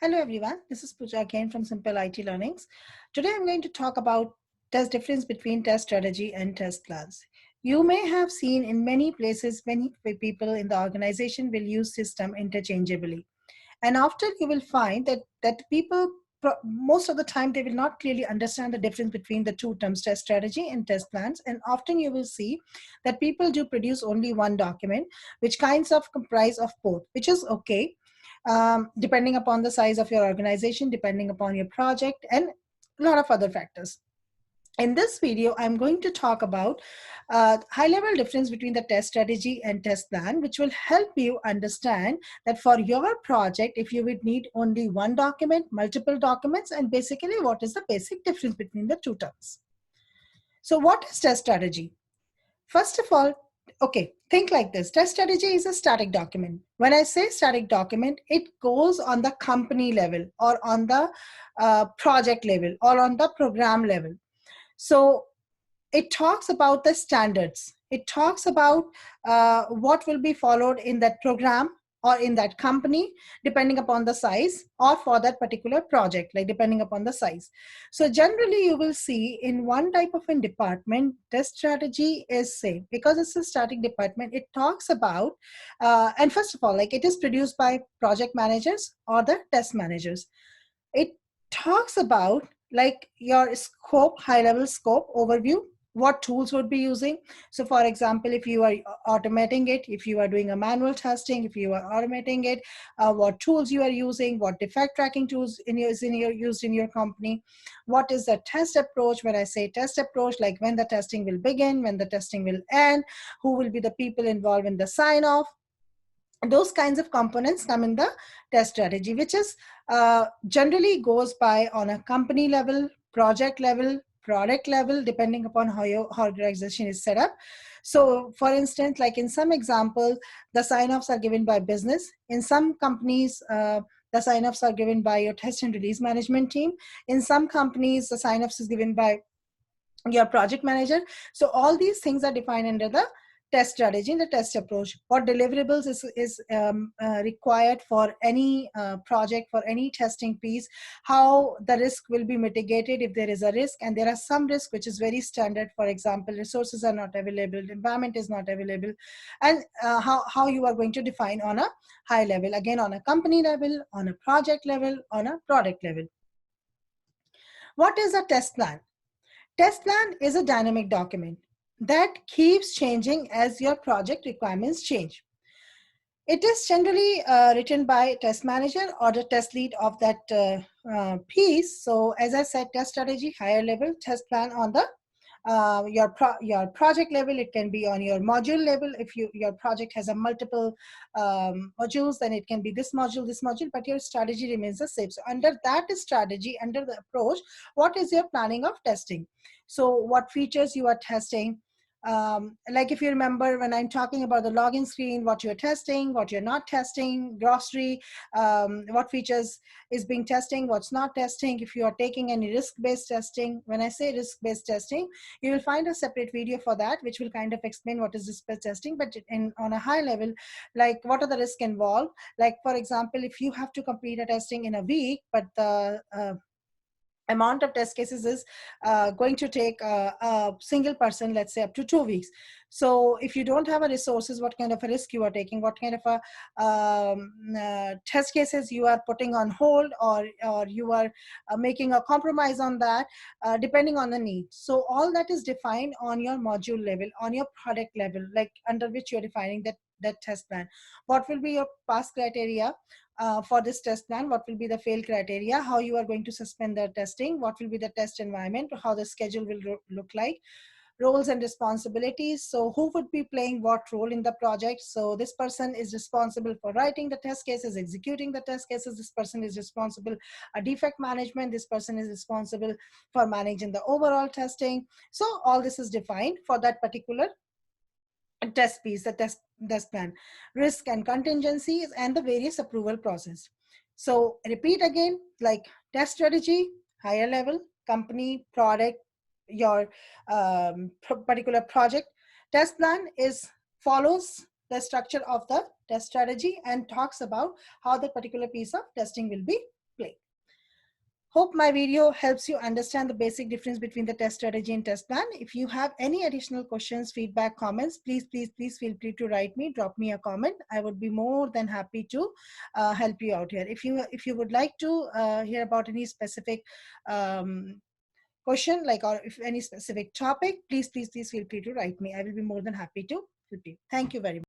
Hello everyone, this is Pooja again from Simple IT Learnings. Today I'm going to talk about test difference between test strategy and test plans. You may have seen in many places, many people in the organization will use system interchangeably. And often you will find that people, most of the time, they will not clearly understand the difference between the two terms, test strategy and test plans. And often you will see that people do produce only one document, which kinds of comprise of both, which is okay, depending upon the size of your organization, depending upon your project, and a lot of other factors. In this video, I'm going to talk about high-level difference between the test strategy and test plan, which will help you understand that for your project, if you would need only one document, multiple documents, and basically what is the basic difference between the two terms. So what is test strategy? First of all, okay, think like this. Test strategy is a static document. When I say static document, it goes on the company level or on the project level or on the program level. So it talks about the standards. It talks about what will be followed in that program or in that company, depending upon the size, or for that particular project, like depending upon the size. So generally you will see in one type of a department, test strategy is same because it's a static department. It talks about, and first of all, like it is produced by project managers or the test managers. It talks about like your scope, high level scope overview, what tools would be using. So for example, if you are automating it, if you are doing a manual testing, if you are automating it, what tools you are using, what defect tracking tools used in your company, what is the test approach. When I say test approach, like when the testing will begin, when the testing will end, who will be the people involved in the sign off. Those kinds of components come in the test strategy, which is generally goes by on a company level, project level, product level, depending upon how your organization is set up. So for instance, like in some example, the sign-offs are given by business. In some companies, the sign-offs are given by your test and release management team. In some companies, the sign-offs is given by your project manager. So all these things are defined under the test strategy and the test approach. What deliverables is required for any project, for any testing piece, how the risk will be mitigated if there is a risk. And there are some risk which is very standard. For example, resources are not available, environment is not available, and how you are going to define on a high level, again on a company level, on a project level, on a product level. What is a test plan? Test plan is a dynamic document that keeps changing as your project requirements change. It is generally written by test manager or the test lead of that piece. So as I said, test strategy, higher level, test plan on the your project level. It can be on your module level. If your project has a multiple modules, then it can be this module, but your strategy remains the same. So under that strategy, under the approach, what is your planning of testing? So what features you are testing, like if you remember when I'm talking about the login screen, what you're testing, what you're not testing, glossary, what features is being testing, what's not testing. If you are taking any risk-based testing, when I say risk-based testing, you will find a separate video for that, which will kind of explain what is risk-based testing, but on a high level, like what are the risks involved. Like for example, if you have to complete a testing in a week, but the amount of test cases is going to take a single person, let's say up to 2 weeks. So if you don't have a resources, what kind of a risk you are taking, what kind of a test cases you are putting on hold, or you are making a compromise on that, depending on the need. So all that is defined on your module level, on your product level, like under which you're defining that test plan. What will be your pass criteria for this test plan? What will be the fail criteria? How you are going to suspend the testing? What will be the test environment? How the schedule will look like? Roles and responsibilities. So who would be playing what role in the project? So this person is responsible for writing the test cases, executing the test cases. This person is responsible for defect management. This person is responsible for managing the overall testing. So all this is defined for that particular test piece, the test plan, risk and contingencies, and the various approval process. So repeat again, like test strategy, higher level, company, product, your particular project. Test plan follows the structure of the test strategy and talks about how the particular piece of testing will be play. Hope my video helps you understand the basic difference between the test strategy and test plan. If you have any additional questions, feedback, comments, please feel free to write me, drop me a comment. I would be more than happy to help you out here. If you would like to hear about any specific question, like, or if any specific topic, please feel free to write me. I will be more than happy to help you. Thank you very much.